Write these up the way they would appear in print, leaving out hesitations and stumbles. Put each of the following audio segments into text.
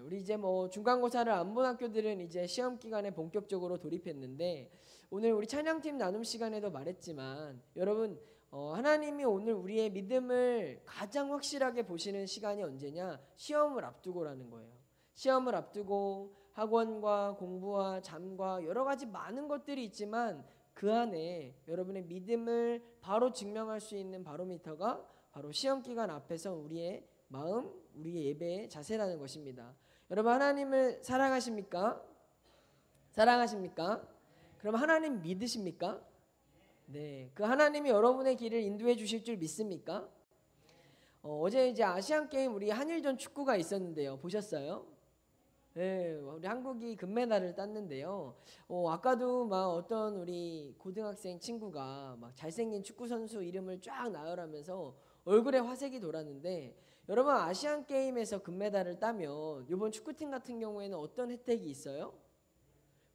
우리 이제 뭐 중간고사를 안 본 학교들은 이제 시험 기간에 본격적으로 돌입했는데, 오늘 우리 찬양팀 나눔 시간에도 말했지만 여러분, 하나님이 오늘 우리의 믿음을 가장 확실하게 보시는 시간이 언제냐? 시험을 앞두고라는 거예요. 시험을 앞두고 학원과 공부와 잠과 여러 가지 많은 것들이 있지만 그 안에 여러분의 믿음을 바로 증명할 수 있는 바로미터가 바로 시험 기간 앞에서 우리의 마음, 우리의 예배의 자세라는 것입니다. 여러분, 하나님을 사랑하십니까? 사랑하십니까? 그럼 하나님 믿으십니까? 네, 그 하나님이 여러분의 길을 인도해 주실 줄 믿습니까? 어제 이제 아시안 게임 우리 한일전 축구가 있었는데요. 보셨어요? 네, 우리 한국이 금메달을 땄는데요. 아까도 막 어떤 우리 고등학생 친구가 막 잘생긴 축구 선수 이름을 쫙 나열하면서 얼굴에 화색이 돌았는데, 여러분, 아시안 게임에서 금메달을 따면 이번 축구팀 같은 경우에는 어떤 혜택이 있어요?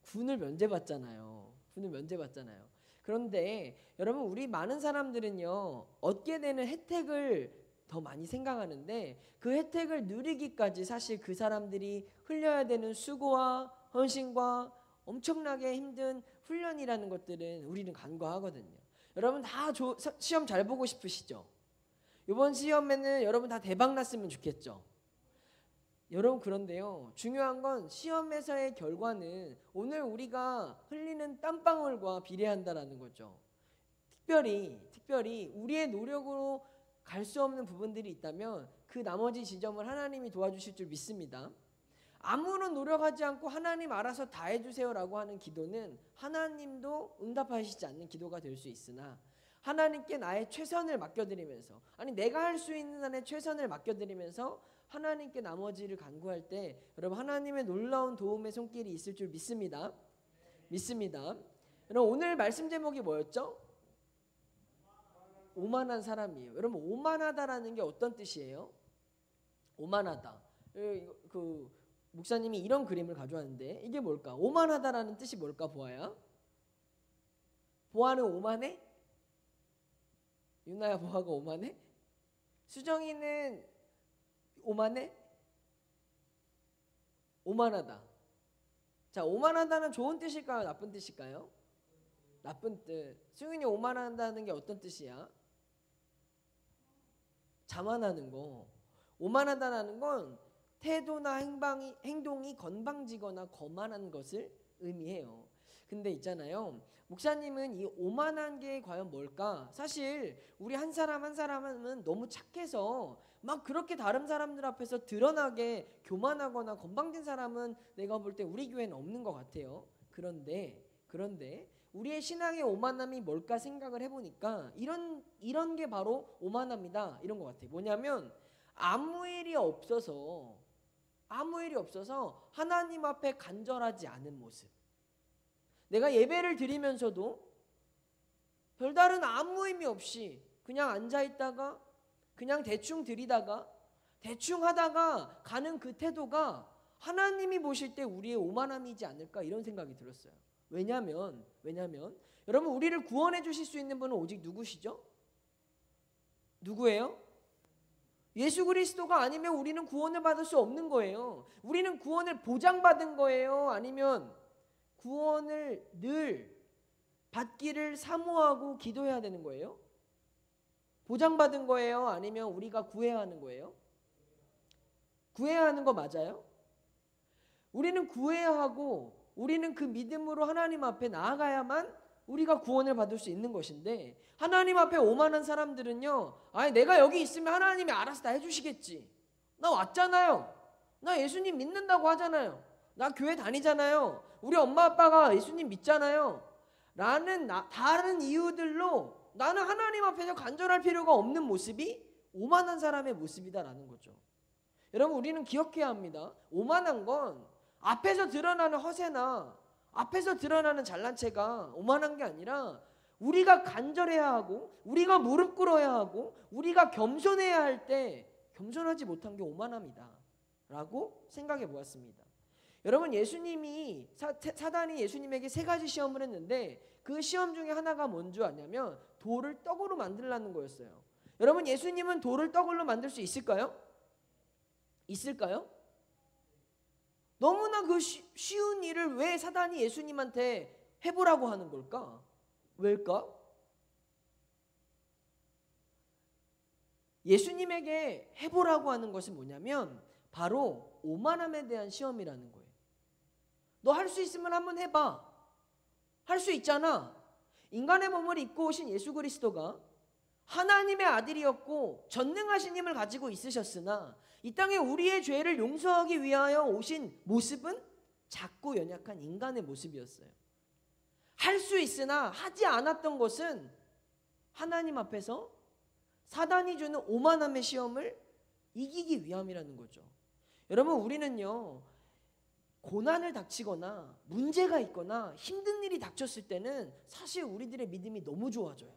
군을 면제받잖아요. 군을 면제받잖아요. 그런데 여러분, 우리 많은 사람들은요, 얻게 되는 혜택을 더 많이 생각하는데 그 혜택을 누리기까지 사실 그 사람들이 흘려야 되는 수고와 헌신과 엄청나게 힘든 훈련이라는 것들은 우리는 간과하거든요. 여러분 다 시험 잘 보고 싶으시죠? 이번 시험에는 여러분 다 대박 났으면 좋겠죠? 여러분, 그런데요, 중요한 건 시험에서의 결과는 오늘 우리가 흘리는 땀방울과 비례한다라는 거죠. 특별히 우리의 노력으로 갈 수 없는 부분들이 있다면 그 나머지 지점을 하나님이 도와주실 줄 믿습니다. 아무런 노력하지 않고 하나님 알아서 다 해주세요라고 하는 기도는 하나님도 응답하시지 않는 기도가 될 수 있으나, 하나님께 나의 최선을 맡겨드리면서, 아니 내가 할 수 있는 한의 최선을 맡겨드리면서 하나님께 나머지를 간구할 때 여러분, 하나님의 놀라운 도움의 손길이 있을 줄 믿습니다. 여러분, 오늘 말씀 제목이 뭐였죠? 오만한 사람이에요. 여러분, 오만하다라는 게 어떤 뜻이에요? 오만하다. 그 목사님이 이런 그림을 가져왔는데 이게 뭘까? 오만하다라는 뜻이 뭘까? 보아는 오만해? 유나야, 보아가 오만해? 수정이는 오만해? 오만하다. 자, 오만하다는 좋은 뜻일까요? 나쁜 뜻일까요? 나쁜 뜻. 수윤이 오만한다는 게 어떤 뜻이야? 자만하는 거. 오만하다라는 건 태도나 행동이 건방지거나 거만한 것을 의미해요. 근데 있잖아요, 목사님은 이 오만한 게 과연 뭘까? 사실 우리 한 사람 한 사람은 너무 착해서 막 그렇게 다른 사람들 앞에서 드러나게 교만하거나 건방진 사람은 내가 볼 때 우리 교회는 없는 것 같아요. 그런데 우리의 신앙의 오만함이 뭘까 생각을 해보니까 이런 게 바로 오만합니다. 이런 것 같아요. 뭐냐면 아무 일이 없어서 하나님 앞에 간절하지 않은 모습. 내가 예배를 드리면서도 별다른 아무 의미 없이 그냥 앉아있다가 그냥 대충 드리다가 대충 하다가 가는 그 태도가 하나님이 보실 때 우리의 오만함이지 않을까, 이런 생각이 들었어요. 왜냐면 여러분, 우리를 구원해 주실 수 있는 분은 오직 누구시죠? 누구예요? 예수 그리스도가 아니면 우리는 구원을 받을 수 없는 거예요. 우리는 구원을 보장받은 거예요? 아니면 구원을 늘 받기를 사모하고 기도해야 되는 거예요? 보장받은 거예요? 아니면 우리가 구해야 하는 거예요? 구해야 하는 거 맞아요? 우리는 구해야 하고 우리는 그 믿음으로 하나님 앞에 나아가야만 우리가 구원을 받을 수 있는 것인데, 하나님 앞에 오만한 사람들은요, 아니 내가 여기 있으면 하나님이 알아서 다 해주시겠지. 나 왔잖아요. 나 예수님 믿는다고 하잖아요. 나 교회 다니잖아요. 우리 엄마 아빠가 예수님 믿잖아요. 라는 다른 이유들로 나는 하나님 앞에서 간절할 필요가 없는 모습이 오만한 사람의 모습이다라는 거죠. 여러분, 우리는 기억해야 합니다. 오만한 건 앞에서 드러나는 허세나 앞에서 드러나는 잘난 체가 오만한 게 아니라 우리가 간절해야 하고 우리가 무릎 꿇어야 하고 우리가 겸손해야 할 때 겸손하지 못한 게 오만함이다 라고 생각해 보았습니다. 여러분, 예수님이 사단이 예수님에게 3가지 시험을 했는데 그 시험 중에 하나가 뭔 줄 아냐면 돌을 떡으로 만들라는 거였어요. 여러분, 예수님은 돌을 떡으로 만들 수 있을까요? 있을까요? 너무나 그 쉬운 일을 왜 사단이 예수님한테 해보라고 하는 걸까? 왜일까? 예수님에게 해보라고 하는 것은 뭐냐면 바로 오만함에 대한 시험이라는 거예요. 너 할 수 있으면 한번 해봐. 할 수 있잖아. 인간의 몸을 입고 오신 예수 그리스도가 하나님의 아들이었고 전능하신 힘을 가지고 있으셨으나 이 땅에 우리의 죄를 용서하기 위하여 오신 모습은 작고 연약한 인간의 모습이었어요. 할 수 있으나 하지 않았던 것은 하나님 앞에서 사단이 주는 오만함의 시험을 이기기 위함이라는 거죠. 여러분, 우리는요, 고난을 닥치거나 문제가 있거나 힘든 일이 닥쳤을 때는 사실 우리들의 믿음이 너무 좋아져요.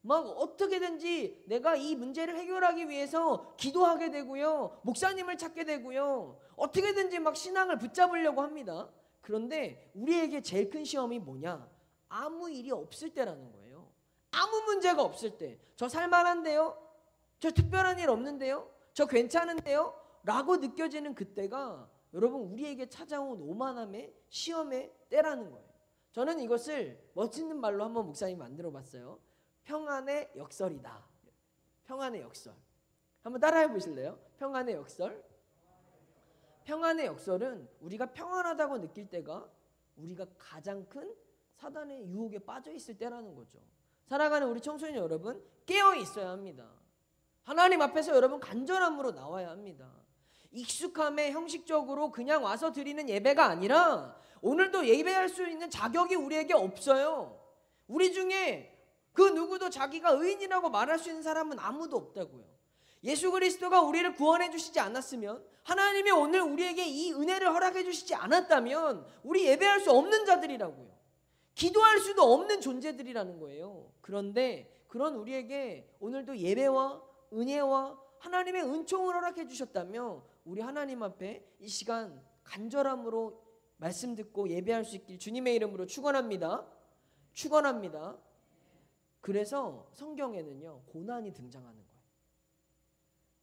막 어떻게든지 내가 이 문제를 해결하기 위해서 기도하게 되고요, 목사님을 찾게 되고요, 어떻게든지 막 신앙을 붙잡으려고 합니다. 그런데 우리에게 제일 큰 시험이 뭐냐? 아무 일이 없을 때라는 거예요. 아무 문제가 없을 때, 저 살만한데요? 저 특별한 일 없는데요? 저 괜찮은데요? 라고 느껴지는 그때가 여러분 우리에게 찾아온 오만함의 시험의 때라는 거예요. 저는 이것을 멋있는 말로 한번 목사님 만들어 봤어요. 평안의 역설이다. 평안의 역설. 한번 따라해 보실래요? 평안의 역설. 평안의 역설은 우리가 평안하다고 느낄 때가 우리가 가장 큰 사단의 유혹에 빠져 있을 때라는 거죠. 살아가는 우리 청소년 여러분, 깨어 있어야 합니다. 하나님 앞에서 여러분 간절함으로 나와야 합니다. 익숙함에 형식적으로 그냥 와서 드리는 예배가 아니라 오늘도 예배할 수 있는 자격이 우리에게 없어요. 우리 중에 그 누구도 자기가 의인이라고 말할 수 있는 사람은 아무도 없다고요. 예수 그리스도가 우리를 구원해 주시지 않았으면, 하나님이 오늘 우리에게 이 은혜를 허락해 주시지 않았다면 우리 예배할 수 없는 자들이라고요. 기도할 수도 없는 존재들이라는 거예요. 그런데 그런 우리에게 오늘도 예배와 은혜와 하나님의 은총을 허락해 주셨다며 우리 하나님 앞에 이 시간 간절함으로 말씀 듣고 예배할 수 있길 주님의 이름으로 축원합니다. 축원합니다. 그래서 성경에는요, 고난이 등장하는 거예요.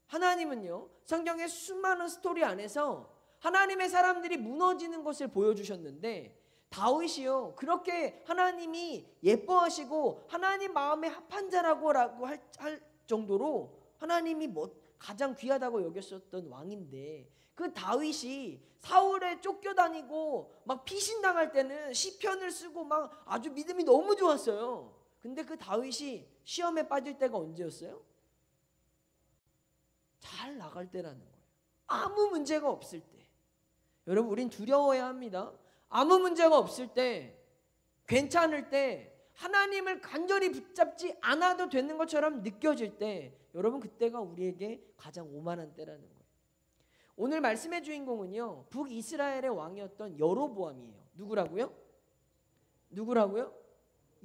하나님은요, 성경의 수많은 스토리 안에서 하나님의 사람들이 무너지는 것을 보여주셨는데, 다윗이요, 그렇게 하나님이 예뻐하시고 하나님 마음에 합한 자라고 할 정도로 하나님이 가장 귀하다고 여겼었던 왕인데, 그 다윗이 사울에 쫓겨다니고 막 피신당할 때는 시편을 쓰고 막 아주 믿음이 너무 좋았어요. 근데 그 다윗이 시험에 빠질 때가 언제였어요? 잘 나갈 때라는 거예요. 아무 문제가 없을 때. 여러분, 우린 두려워야 합니다. 아무 문제가 없을 때, 괜찮을 때, 하나님을 간절히 붙잡지 않아도 되는 것처럼 느껴질 때, 여러분 그때가 우리에게 가장 오만한 때라는 거예요. 오늘 말씀의 주인공은요, 북이스라엘의 왕이었던 여로보암이에요. 누구라고요?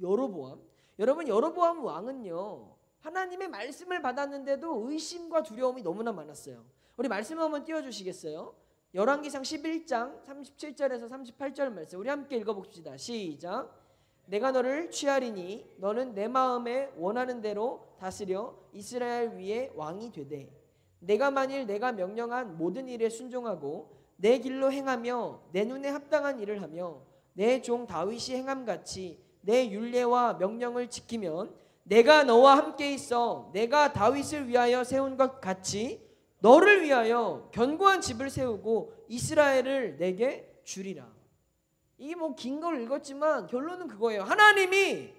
여로보암. 여러분, 여로보암 왕은요, 하나님의 말씀을 받았는데도 의심과 두려움이 너무나 많았어요. 우리 말씀 한번 띄워주시겠어요? 열왕기상 11장 37절에서 38절 말씀 우리 함께 읽어봅시다. 시작. 내가 너를 취하리니 너는 내 마음에 원하는 대로 다스려 이스라엘 위에 왕이 되되, 내가 만일 내가 명령한 모든 일에 순종하고 내 길로 행하며 내 눈에 합당한 일을 하며 내 종 다윗이 행함같이 내 율례와 명령을 지키면 내가 너와 함께 있어 내가 다윗을 위하여 세운 것 같이 너를 위하여 견고한 집을 세우고 이스라엘을 내게 주리라. 이게 뭐 긴 걸 읽었지만 결론은 그거예요. 하나님이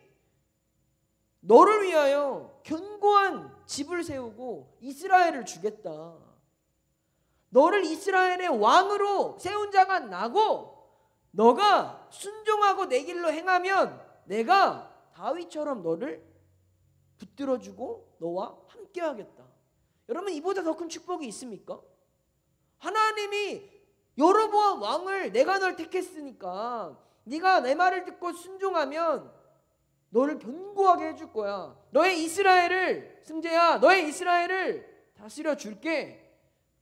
너를 위하여 견고한 집을 세우고 이스라엘을 주겠다. 너를 이스라엘의 왕으로 세운 자가 나고, 너가 순종하고 내 길로 행하면 내가 다윗처럼 너를 붙들어주고 너와 함께하겠다. 여러분, 이보다 더 큰 축복이 있습니까? 하나님이 여로보암 왕을 내가 널 택했으니까 네가 내 말을 듣고 순종하면 너를 견고하게 해줄 거야. 너의 이스라엘을, 승재야, 너의 이스라엘을 다스려 줄게.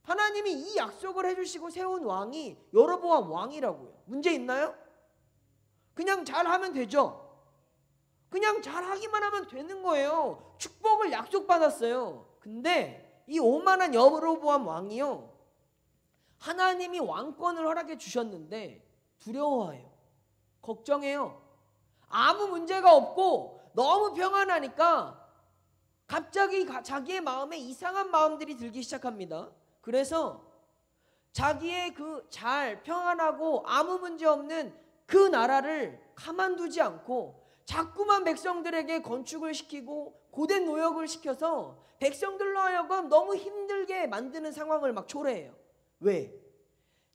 하나님이 이 약속을 해주시고 세운 왕이 여로보암 왕이라고요. 문제 있나요? 그냥 잘하면 되죠. 그냥 잘하기만 하면 되는 거예요. 축복을 약속받았어요. 근데 이 오만한 여로보암 왕이요, 하나님이 왕권을 허락해 주셨는데 두려워해요. 걱정해요. 아무 문제가 없고 너무 평안하니까 갑자기 자기의 마음에 이상한 마음들이 들기 시작합니다. 그래서 자기의 그 잘 평안하고 아무 문제 없는 그 나라를 가만두지 않고 자꾸만 백성들에게 건축을 시키고 고된 노역을 시켜서 백성들로 하여금 너무 힘들게 만드는 상황을 막 초래해요. 왜?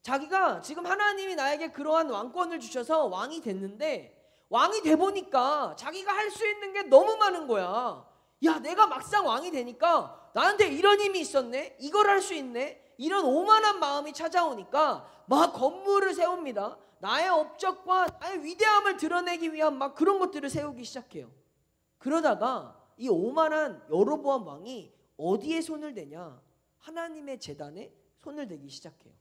자기가 지금 하나님이 나에게 그러한 왕권을 주셔서 왕이 됐는데 왕이 돼 보니까 자기가 할 수 있는 게 너무 많은 거야. 야, 내가 막상 왕이 되니까 나한테 이런 힘이 있었네, 이걸 할 수 있네, 이런 오만한 마음이 찾아오니까 막 건물을 세웁니다. 나의 업적과 나의 위대함을 드러내기 위한 막 그런 것들을 세우기 시작해요. 그러다가 이 오만한 여로보암 왕이 어디에 손을 대냐? 하나님의 제단에 손을 대기 시작해요.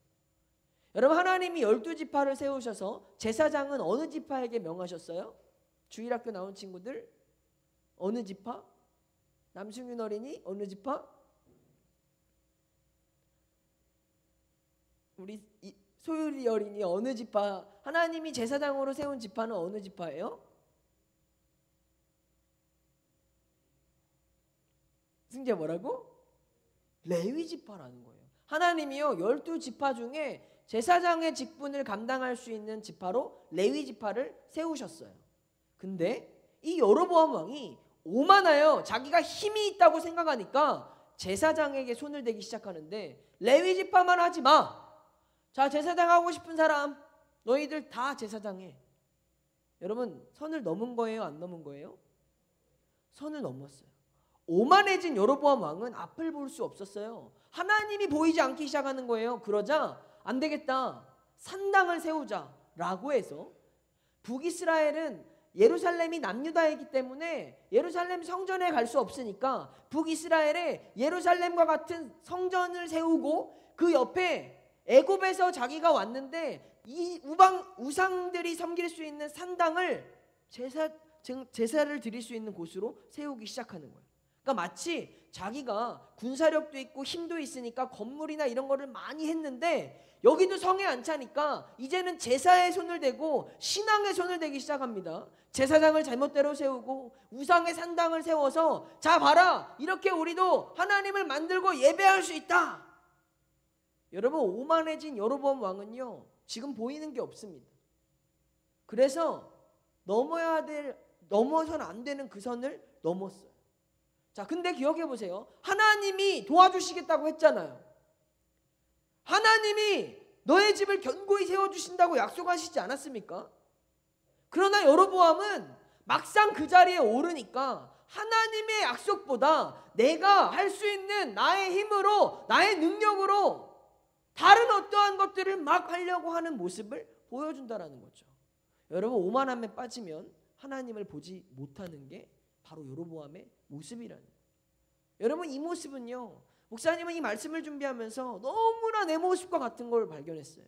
여러분, 하나님이 12지파를 세우셔서 제사장은 어느 지파에게 명하셨어요? 주일학교 나온 친구들 어느 지파? 남승윤 어린이 어느 지파? 우리 소율이 어린이 어느 지파? 하나님이 제사장으로 세운 지파는 어느 지파예요? 승재 뭐라고? 레위 지파라는 거예요. 하나님이요 12지파 중에 제사장의 직분을 감당할 수 있는 지파로 레위 지파를 세우셨어요. 근데 이 여로보암 왕이 오만하여 자기가 힘이 있다고 생각하니까 제사장에게 손을 대기 시작하는데 레위 지파만 하지 마. 자, 제사장 하고 싶은 사람 너희들 다 제사장해. 여러분, 선을 넘은 거예요? 안 넘은 거예요? 선을 넘었어요. 오만해진 여로보암 왕은 앞을 볼 수 없었어요. 하나님이 보이지 않기 시작하는 거예요. 그러자 안 되겠다, 산당을 세우자라고 해서 북이스라엘은 예루살렘이 남유다이기 때문에 예루살렘 성전에 갈 수 없으니까 북이스라엘에 예루살렘과 같은 성전을 세우고 그 옆에 애굽에서 자기가 왔는데 이 우상들이 섬길 수 있는 산당을 제사를 드릴 수 있는 곳으로 세우기 시작하는 거예요. 그러니까 마치 자기가 군사력도 있고 힘도 있으니까 건물이나 이런 거를 많이 했는데 여기도 성에 안 차니까 이제는 제사에 손을 대고 신앙에 손을 대기 시작합니다. 제사장을 잘못대로 세우고 우상의 산당을 세워서 자 봐라, 이렇게 우리도 하나님을 만들고 예배할 수 있다. 여러분, 오만해진 여로보암 왕은요 지금 보이는 게 없습니다. 그래서 넘어서는 안 되는 그 선을 넘었어요. 자, 근데 기억해 보세요. 하나님이 도와주시겠다고 했잖아요. 하나님이 너의 집을 견고히 세워주신다고 약속하시지 않았습니까? 그러나 여로보암은 막상 그 자리에 오르니까 하나님의 약속보다 내가 할 수 있는 나의 힘으로, 나의 능력으로 다른 어떠한 것들을 막 하려고 하는 모습을 보여준다라는 거죠. 여러분, 오만함에 빠지면 하나님을 보지 못하는 게 바로 여로보암의 모습이라는 거예요. 여러분, 이 모습은요, 목사님은 이 말씀을 준비하면서 너무나 내 모습과 같은 걸 발견했어요.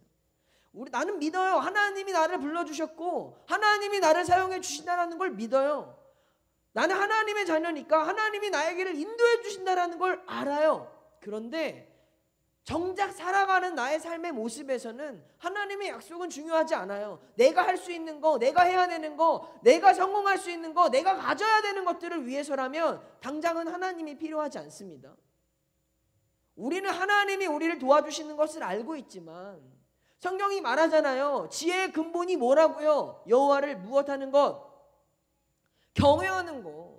나는 믿어요. 하나님이 나를 불러주셨고 하나님이 나를 사용해 주신다는 걸 믿어요. 나는 하나님의 자녀니까 하나님이 나에게를 인도해 주신다는 걸 알아요. 그런데 정작 살아가는 나의 삶의 모습에서는 하나님의 약속은 중요하지 않아요. 내가 할 수 있는 거, 내가 해야 되는 거, 내가 성공할 수 있는 거, 내가 가져야 되는 것들을 위해서라면 당장은 하나님이 필요하지 않습니다. 우리는 하나님이 우리를 도와주시는 것을 알고 있지만 성경이 말하잖아요. 지혜의 근본이 뭐라고요? 여호와를 무엇하는 것? 경외하는 것.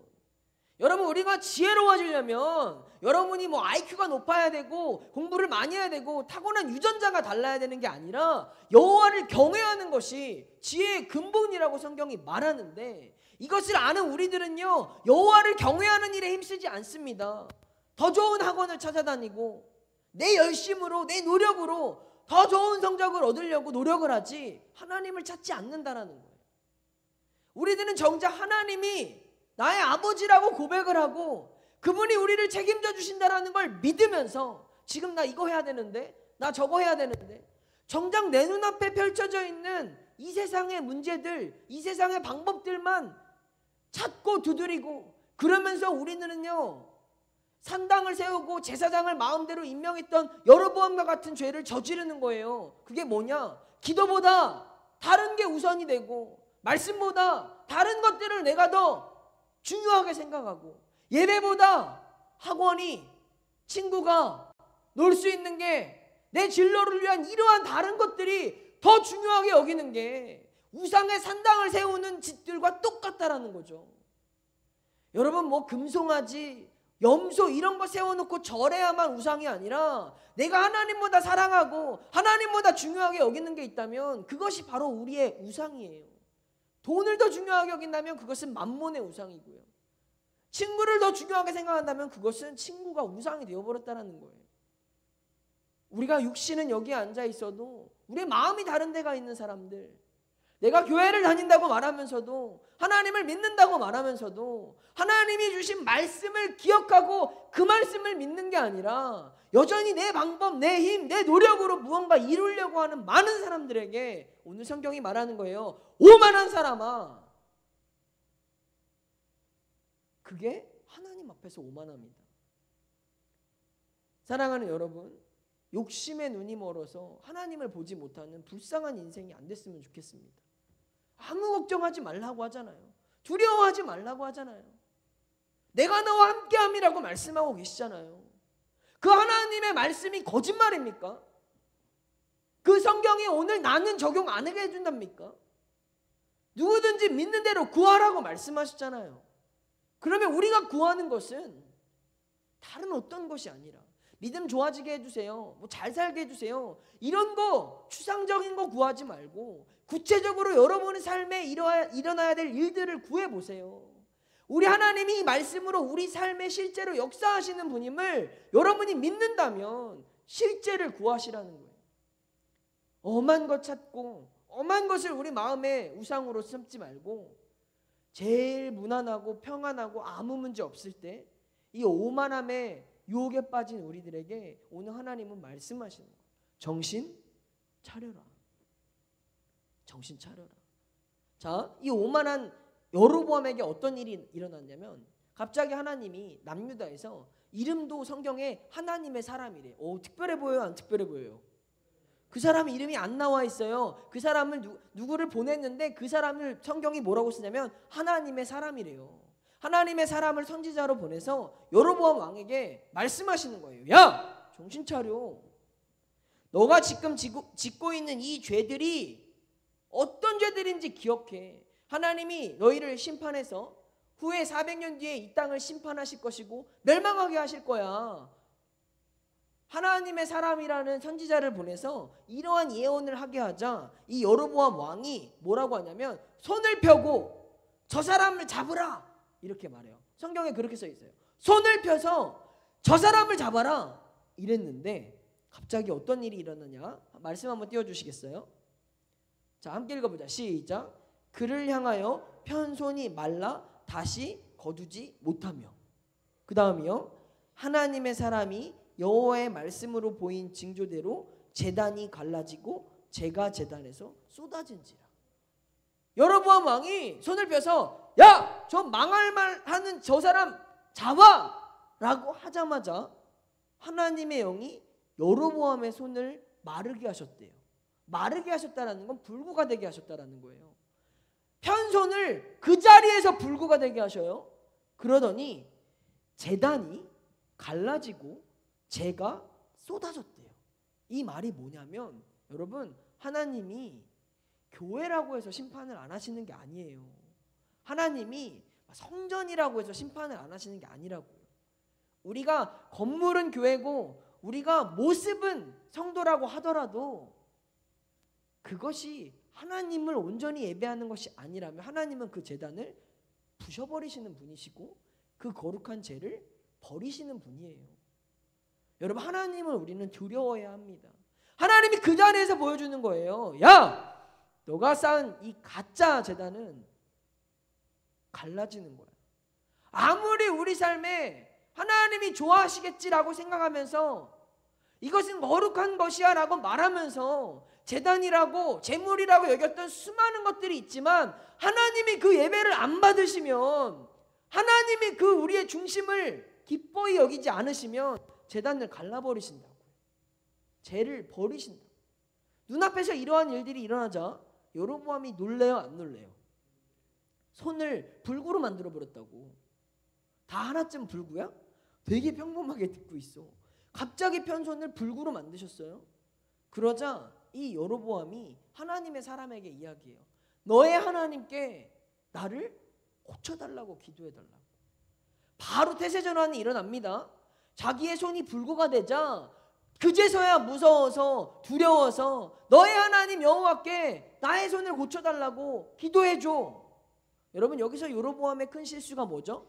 여러분, 우리가 지혜로워지려면 여러분이 뭐 IQ가 높아야 되고 공부를 많이 해야 되고 타고난 유전자가 달라야 되는 게 아니라 여호와를 경외하는 것이 지혜의 근본이라고 성경이 말하는데, 이것을 아는 우리들은요 여호와를 경외하는 일에 힘쓰지 않습니다. 더 좋은 학원을 찾아다니고 내 열심으로, 내 노력으로 더 좋은 성적을 얻으려고 노력을 하지 하나님을 찾지 않는다라는 거예요. 우리들은 정작 하나님이 나의 아버지라고 고백을 하고 그분이 우리를 책임져 주신다라는 걸 믿으면서 지금 나 이거 해야 되는데, 나 저거 해야 되는데, 정작 내 눈앞에 펼쳐져 있는 이 세상의 문제들, 이 세상의 방법들만 찾고 두드리고, 그러면서 우리는요 산당을 세우고 제사장을 마음대로 임명했던 여로보암과 같은 죄를 저지르는 거예요. 그게 뭐냐? 기도보다 다른 게 우선이 되고 말씀보다 다른 것들을 내가 더 중요하게 생각하고 예배보다 학원이 친구가 놀 수 있는 게 내 진로를 위한 이러한 다른 것들이 더 중요하게 여기는 게 우상의 산당을 세우는 짓들과 똑같다라는 거죠. 여러분 뭐 금송아지 염소 이런 거 세워놓고 절해야만 우상이 아니라 내가 하나님보다 사랑하고 하나님보다 중요하게 여기는 게 있다면 그것이 바로 우리의 우상이에요. 돈을 더 중요하게 여긴다면 그것은 만몬의 우상이고요. 친구를 더 중요하게 생각한다면 그것은 친구가 우상이 되어버렸다는 거예요. 우리가 육신은 여기에 앉아 있어도 우리의 마음이 다른 데가 있는 사람들, 내가 교회를 다닌다고 말하면서도 하나님을 믿는다고 말하면서도 하나님이 주신 말씀을 기억하고 그 말씀을 믿는 게 아니라 여전히 내 방법, 내 힘, 내 노력으로 무언가 이루려고 하는 많은 사람들에게 오늘 성경이 말하는 거예요. 오만한 사람아, 그게 하나님 앞에서 오만합니다. 사랑하는 여러분, 욕심의 눈이 멀어서 하나님을 보지 못하는 불쌍한 인생이 안 됐으면 좋겠습니다. 아무 걱정하지 말라고 하잖아요. 두려워하지 말라고 하잖아요. 내가 너와 함께함이라고 말씀하고 계시잖아요. 그 하나님의 말씀이 거짓말입니까? 그 성경이 오늘 나는 적용 안 하게 해준답니까? 누구든지 믿는 대로 구하라고 말씀하셨잖아요. 그러면 우리가 구하는 것은 다른 어떤 것이 아니라 믿음 좋아지게 해주세요, 뭐 잘 살게 해주세요, 이런 거 추상적인 거 구하지 말고 구체적으로 여러분의 삶에 일어나야 될 일들을 구해보세요. 우리 하나님이 이 말씀으로 우리 삶에 실제로 역사하시는 분임을 여러분이 믿는다면 실제를 구하시라는 거예요. 엄한 것 찾고 엄한 것을 우리 마음에 우상으로 삼지 말고 제일 무난하고 평안하고 아무 문제 없을 때 이 오만함에 유혹에 빠진 우리들에게 오늘 하나님은 말씀하시는 거예요. 정신 차려라. 정신 차려라. 자, 이 오만한 여로보암에게 어떤 일이 일어났냐면 갑자기 하나님이 남유다에서 이름도 성경에 하나님의 사람이래. 특별해 보여요? 안 특별해 보여요? 그 사람 이름이 안 나와 있어요. 그 사람을 누구를 보냈는데 그 사람을 성경이 뭐라고 쓰냐면 하나님의 사람이래요. 하나님의 사람을 선지자로 보내서 여로보암 왕에게 말씀하시는 거예요. 야! 정신 차려. 너가 지금 짓고 있는 이 죄들이 어떤 죄들인지 기억해. 하나님이 너희를 심판해서 후에 400년 뒤에 이 땅을 심판하실 것이고 멸망하게 하실 거야. 하나님의 사람이라는 선지자를 보내서 이러한 예언을 하게 하자 이 여로보암 왕이 뭐라고 하냐면 손을 펴고 저 사람을 잡으라 이렇게 말해요. 성경에 그렇게 써 있어요. 손을 펴서 저 사람을 잡아라 이랬는데 갑자기 어떤 일이 일어나냐? 말씀 한번 띄워주시겠어요? 자, 함께 읽어보자. 시작. 그를 향하여 편손이 말라 다시 거두지 못하며. 그 다음이요. 하나님의 사람이 여호와의 말씀으로 보인 징조대로 제단이 갈라지고 재가 제단에서 쏟아진지라. 여로보암 왕이 손을 펴서 야! 저 망할 말하는 저 사람 잡아! 라고 하자마자 하나님의 영이 여로보암의 손을 마르게 하셨대요. 마르게 하셨다라는 건 불구가 되게 하셨다라는 거예요. 편손을 그 자리에서 불구가 되게 하셔요. 그러더니 제단이 갈라지고 재가 쏟아졌대요. 이 말이 뭐냐면 여러분, 하나님이 교회라고 해서 심판을 안 하시는 게 아니에요. 하나님이 성전이라고 해서 심판을 안 하시는 게 아니라고요. 우리가 건물은 교회고 우리가 모습은 성도라고 하더라도 그것이 하나님을 온전히 예배하는 것이 아니라면 하나님은 그 제단을 부셔버리시는 분이시고 그 거룩한 죄를 버리시는 분이에요. 여러분, 하나님을 우리는 두려워해야 합니다. 하나님이 그 자리에서 보여주는 거예요. 야! 너가 쌓은 이 가짜 제단은 갈라지는 거야. 아무리 우리 삶에 하나님이 좋아하시겠지라고 생각하면서 이것은 거룩한 것이야 라고 말하면서 제단이라고 제물이라고 여겼던 수많은 것들이 있지만 하나님이 그 예배를 안 받으시면, 하나님이 그 우리의 중심을 기뻐히 여기지 않으시면 제단을 갈라버리신다고요. 죄를 버리신다. 눈앞에서 이러한 일들이 일어나자 여로보암이 놀래요, 안 놀래요? 손을 불구로 만들어 버렸다고. 다 하나쯤 불구야? 되게 평범하게 듣고 있어. 갑자기 편손을 불구로 만드셨어요. 그러자 이 여로보암이 하나님의 사람에게 이야기해요. 너의 하나님께 나를 고쳐달라고 기도해달라고. 바로 태세전환이 일어납니다. 자기의 손이 불구가 되자 그제서야 무서워서 두려워서 너의 하나님 여호와께 나의 손을 고쳐달라고 기도해줘. 여러분, 여기서 여로보암의 큰 실수가 뭐죠?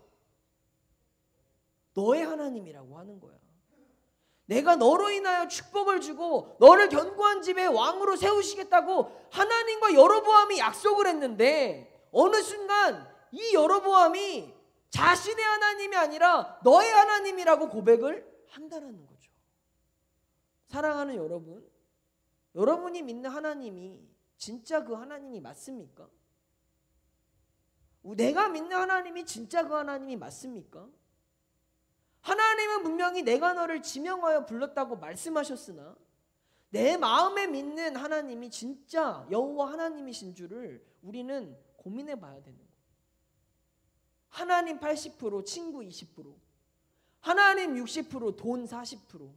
너의 하나님이라고 하는 거야. 내가 너로 인하여 축복을 주고 너를 견고한 집에 왕으로 세우시겠다고 하나님과 여로보암이 약속을 했는데 어느 순간 이 여로보암이 자신의 하나님이 아니라 너의 하나님이라고 고백을 한다는 거죠. 사랑하는 여러분, 여러분이 믿는 하나님이 진짜 그 하나님이 맞습니까? 내가 믿는 하나님이 진짜 그 하나님이 맞습니까? 하나님은 분명히 내가 너를 지명하여 불렀다고 말씀하셨으나 내 마음에 믿는 하나님이 진짜 여호와 하나님이신 줄을 우리는 고민해 봐야 되는 거예요. 하나님 80%, 친구 20%, 하나님 60%, 돈 40%,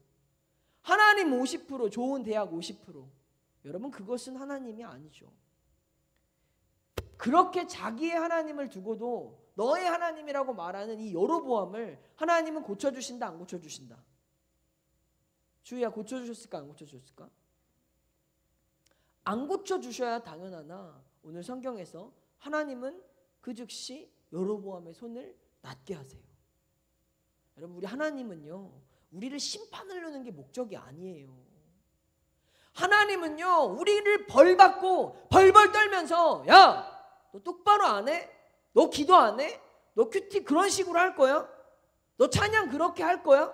하나님 50%, 좋은 대학 50%. 여러분, 그것은 하나님이 아니죠. 그렇게 자기의 하나님을 두고도 너의 하나님이라고 말하는 이 여로보암을 하나님은 고쳐주신다, 안 고쳐주신다? 주희야, 고쳐주셨을까, 안 고쳐주셨을까? 안 고쳐주셔야 당연하나 오늘 성경에서 하나님은 그 즉시 여로보암의 손을 낫게 하세요. 여러분, 우리 하나님은요, 우리를 심판하려는 게 목적이 아니에요. 하나님은요, 우리를 벌받고 벌벌 떨면서 야, 너 똑바로 안 해? 너 기도 안 해? 너 큐티 그런 식으로 할 거야? 너 찬양 그렇게 할 거야?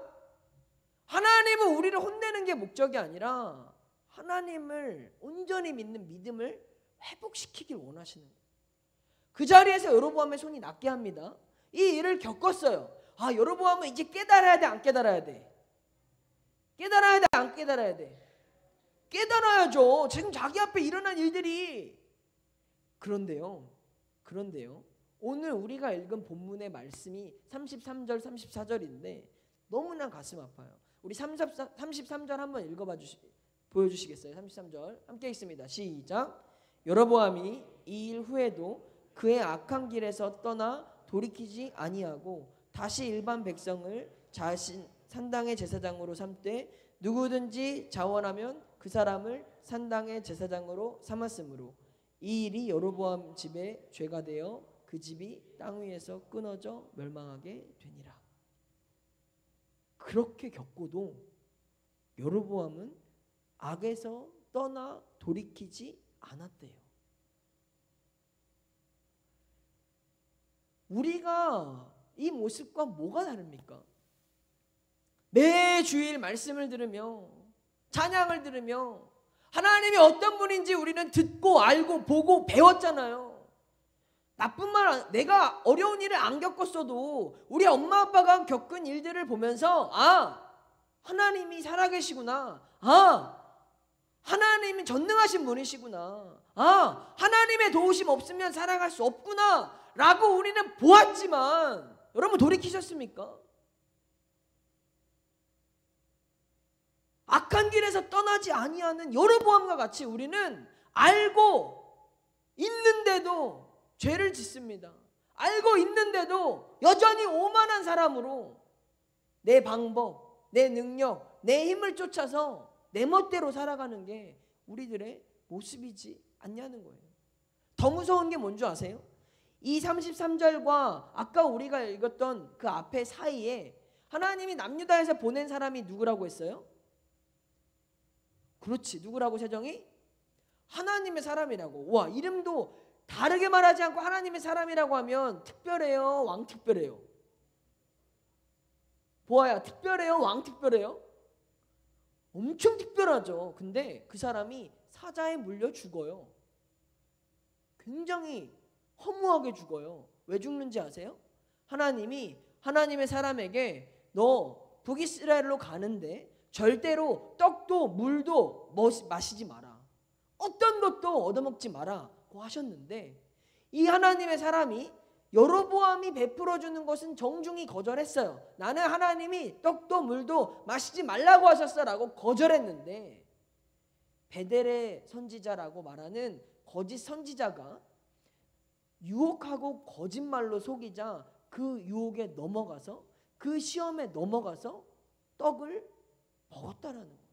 하나님은 우리를 혼내는 게 목적이 아니라 하나님을 온전히 믿는 믿음을 회복시키길 원하시는 거예요. 그 자리에서 여로보암의 손이 낫게 합니다. 이 일을 겪었어요. 아, 여로보암은 이제 깨달아야 돼, 안 깨달아야 돼? 깨달아야 돼, 안 깨달아야 돼? 깨달아야죠. 지금 자기 앞에 일어난 일들이. 그런데요, 오늘 우리가 읽은 본문의 말씀이 33절 34절인데 너무나 가슴 아파요. 우리 33절 한번 읽어봐 보여주시겠어요? 33절 함께 읽습니다. 시작. 여로보암이 이 일 후에도 그의 악한 길에서 떠나 돌이키지 아니하고 다시 일반 백성을 자신 산당의 제사장으로 삼되 누구든지 자원하면 그 사람을 산당의 제사장으로 삼았으므로 이 일이 여로보암 집에 죄가 되어 그 집이 땅 위에서 끊어져 멸망하게 되니라. 그렇게 겪고도 여로보암은 악에서 떠나 돌이키지 않았대요. 우리가 이 모습과 뭐가 다릅니까? 매 주일 말씀을 들으며 찬양을 들으며 하나님이 어떤 분인지 우리는 듣고 알고 보고 배웠잖아요. 나쁜 말, 내가 어려운 일을 안 겪었어도 우리 엄마 아빠가 겪은 일들을 보면서 아, 하나님이 살아계시구나. 아, 하나님이 전능하신 분이시구나. 아, 하나님의 도우심 없으면 살아갈 수 없구나 라고 우리는 보았지만 여러분, 돌이키셨습니까? 악한 길에서 떠나지 아니하는 여로보암과 같이 우리는 알고 있는데도 죄를 짓습니다. 알고 있는데도 여전히 오만한 사람으로 내 방법, 내 능력, 내 힘을 쫓아서 내 멋대로 살아가는 게 우리들의 모습이지 않냐는 거예요. 더 무서운 게 뭔지 아세요? 이 33절과 아까 우리가 읽었던 그 앞에 사이에 하나님이 남유다에서 보낸 사람이 누구라고 했어요? 그렇지, 누구라고 세정이? 하나님의 사람이라고. 와, 이름도 다르게 말하지 않고 하나님의 사람이라고 하면 특별해요, 왕특별해요? 보아야, 특별해요, 왕특별해요? 엄청 특별하죠. 근데 그 사람이 사자에 물려 죽어요. 굉장히 허무하게 죽어요. 왜 죽는지 아세요? 하나님이 하나님의 사람에게 너 북이스라엘로 가는데 절대로 떡도 물도 마시지 마라. 어떤 것도 얻어먹지 마라고 하셨는데 이 하나님의 사람이 여로보암이 베풀어 주는 것은 정중히 거절했어요. 나는 하나님이 떡도 물도 마시지 말라고 하셨어라고 거절했는데 베델의 선지자라고 말하는 거짓 선지자가 유혹하고 거짓말로 속이자 그 유혹에 넘어가서 그 시험에 넘어가서 떡을 먹었다라는 거예요.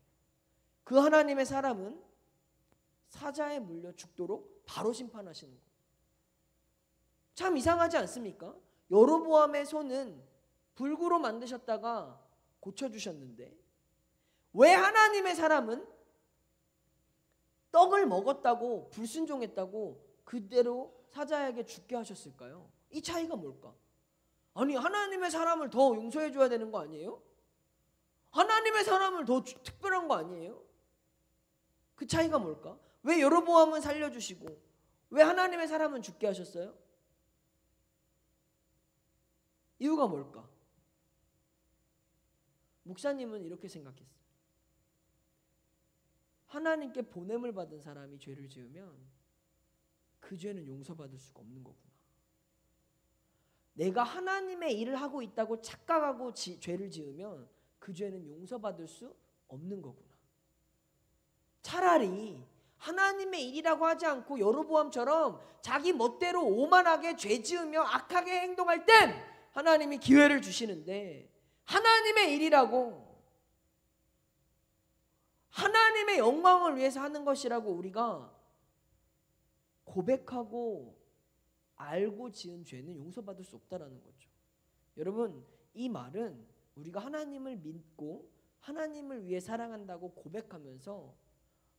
그 하나님의 사람은 사자에 물려 죽도록 바로 심판하시는 거예요. 참 이상하지 않습니까? 여로보암의 손은 불구로 만드셨다가 고쳐주셨는데 왜 하나님의 사람은 떡을 먹었다고 불순종했다고 그대로 사자에게 죽게 하셨을까요? 이 차이가 뭘까? 아니 하나님의 사람을 더 용서해 줘야 되는 거 아니에요? 하나님의 사람을 더 특별한 거 아니에요? 그 차이가 뭘까? 왜 여로보암은 살려주시고 왜 하나님의 사람은 죽게 하셨어요? 이유가 뭘까? 목사님은 이렇게 생각했어요. 하나님께 보냄을 받은 사람이 죄를 지으면 그 죄는 용서받을 수가 없는 거구나. 내가 하나님의 일을 하고 있다고 착각하고 죄를 지으면 그 죄는 용서받을 수 없는 거구나. 차라리 하나님의 일이라고 하지 않고 여로보암처럼 자기 멋대로 오만하게 죄 지으며 악하게 행동할 땐 하나님이 기회를 주시는데 하나님의 일이라고 하나님의 영광을 위해서 하는 것이라고 우리가 고백하고 알고 지은 죄는 용서받을 수 없다라는 거죠. 여러분 이 말은 우리가 하나님을 믿고 하나님을 위해 사랑한다고 고백하면서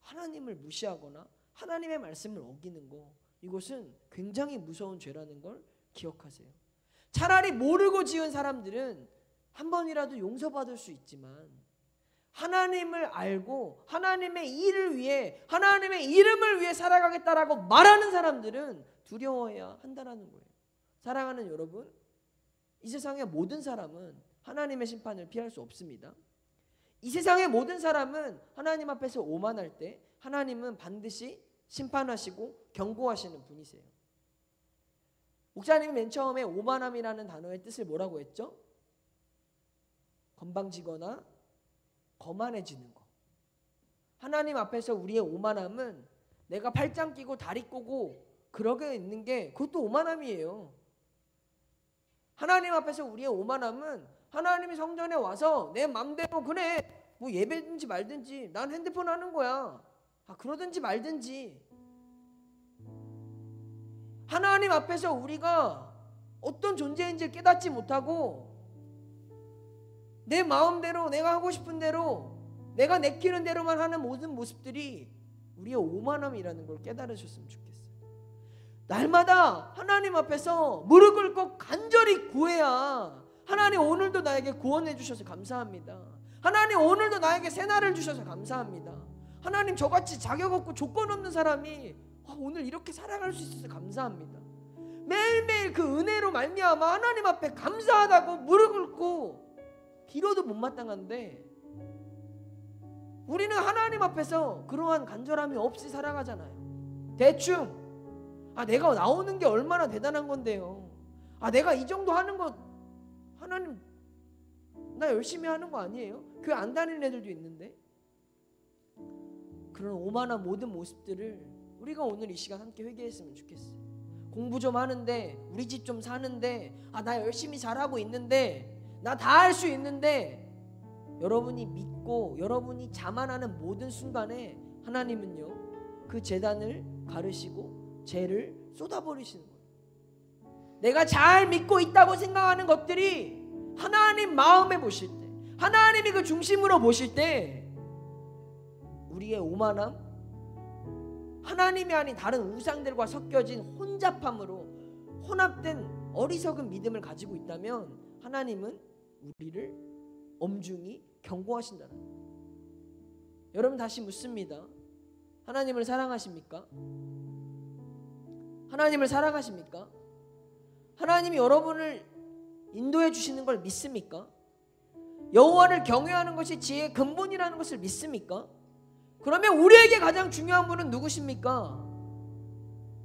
하나님을 무시하거나 하나님의 말씀을 어기는 거 이것은 굉장히 무서운 죄라는 걸 기억하세요. 차라리 모르고 지은 사람들은 한 번이라도 용서받을 수 있지만 하나님을 알고 하나님의 일을 위해 하나님의 이름을 위해 살아가겠다라고 말하는 사람들은 두려워해야 한다는 거예요. 사랑하는 여러분, 이 세상의 모든 사람은 하나님의 심판을 피할 수 없습니다. 이 세상의 모든 사람은 하나님 앞에서 오만할 때 하나님은 반드시 심판하시고 경고하시는 분이세요. 목사님이 맨 처음에 오만함이라는 단어의 뜻을 뭐라고 했죠? 건방지거나 거만해지는 거. 하나님 앞에서 우리의 오만함은 내가 팔짱 끼고 다리 꼬고 그러게 있는 게 그것도 오만함이에요. 하나님 앞에서 우리의 오만함은 하나님이 성전에 와서 내 맘대로 그래 뭐 예배든지 말든지 난 핸드폰 하는 거야. 그러든지 말든지. 하나님 앞에서 우리가 어떤 존재인지 깨닫지 못하고 내 마음대로 내가 하고 싶은 대로 내가 내키는 대로만 하는 모든 모습들이 우리의 오만함이라는 걸 깨달으셨으면 좋겠어요. 날마다 하나님 앞에서 무릎 꿇고 간절히 구해야 하나님 오늘도 나에게 구원해 주셔서 감사합니다. 하나님 오늘도 나에게 새날을 주셔서 감사합니다. 하나님 저같이 자격 없고 조건 없는 사람이 오늘 이렇게 살아갈 수 있어서 감사합니다. 매일매일 그 은혜로 말미암아 하나님 앞에 감사하다고 무릎 꿇고 빌어도 못마땅한데 우리는 하나님 앞에서 그러한 간절함이 없이 살아가잖아요. 대충 내가 나오는 게 얼마나 대단한 건데요. 내가 이 정도 하는 거 하나님 나 열심히 하는 거 아니에요? 교회 안 다니는 애들도 있는데. 그런 오만한 모든 모습들을 우리가 오늘 이 시간 함께 회개했으면 좋겠어요. 공부 좀 하는데 우리 집 좀 사는데 나 열심히 잘하고 있는데 나 다 할 수 있는데 여러분이 믿고 여러분이 자만하는 모든 순간에 하나님은요 그 재단을 가르시고 죄를 쏟아버리시는 거예요. 내가 잘 믿고 있다고 생각하는 것들이 하나님 마음에 보실 때 하나님이 그 중심으로 보실 때 우리의 오만함 하나님이 아닌 다른 우상들과 섞여진 혼잡함으로 혼합된 어리석은 믿음을 가지고 있다면 하나님은 우리를 엄중히 경고하신다는 거예요. 여러분 다시 묻습니다. 하나님을 사랑하십니까? 하나님을 사랑하십니까? 하나님이 여러분을 인도해 주시는 걸 믿습니까? 여호와를 경외하는 것이 지혜의 근본이라는 것을 믿습니까? 그러면 우리에게 가장 중요한 분은 누구십니까?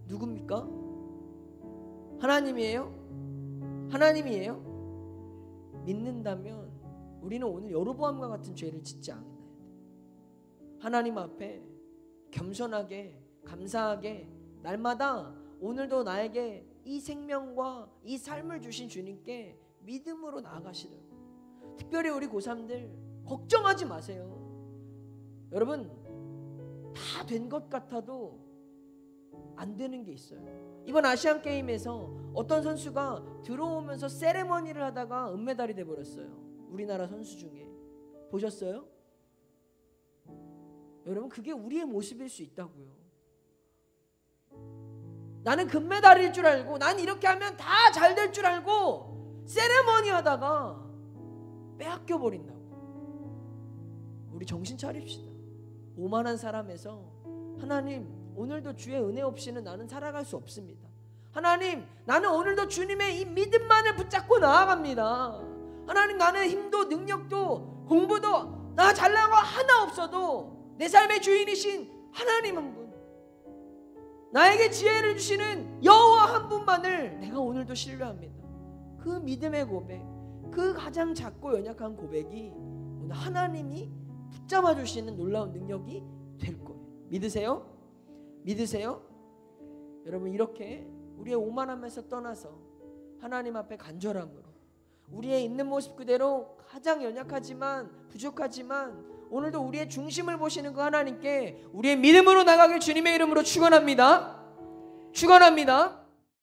누굽니까? 하나님이에요? 하나님이에요? 믿는다면 우리는 오늘 여로보암과 같은 죄를 짓지 않아야 돼. 하나님 앞에 겸손하게 감사하게 날마다 오늘도 나에게 이 생명과 이 삶을 주신 주님께 믿음으로 나아가시라고. 특별히 우리 고3들 걱정하지 마세요. 여러분 다 된 것 같아도 안 되는 게 있어요. 이번 아시안게임에서 어떤 선수가 들어오면서 세레머니를 하다가 은메달이 돼버렸어요. 우리나라 선수 중에. 보셨어요? 여러분 그게 우리의 모습일 수 있다고요. 나는 금메달일 줄 알고 난 이렇게 하면 다 잘 될 줄 알고 세레머니 하다가 빼앗겨 버린다고. 우리 정신 차립시다. 오만한 사람에서 하나님 오늘도 주의 은혜 없이는 나는 살아갈 수 없습니다. 하나님 나는 오늘도 주님의 이 믿음만을 붙잡고 나아갑니다. 하나님 나는 힘도 능력도 공부도 나 잘난 거 하나 없어도 내 삶의 주인이신 하나님 한 분, 나에게 지혜를 주시는 여호와 한 분만을 내가 오늘도 신뢰합니다. 그 믿음의 고백, 그 가장 작고 연약한 고백이 오늘 하나님이 붙잡아 주시는 놀라운 능력이 될 거예요. 믿으세요? 믿으세요? 여러분 이렇게 우리의 오만함에서 떠나서 하나님 앞에 간절함으로 우리의 있는 모습 그대로 가장 연약하지만 부족하지만 오늘도 우리의 중심을 보시는 그 하나님께 우리의 믿음으로 나가길 주님의 이름으로 축원합니다. 축원합니다.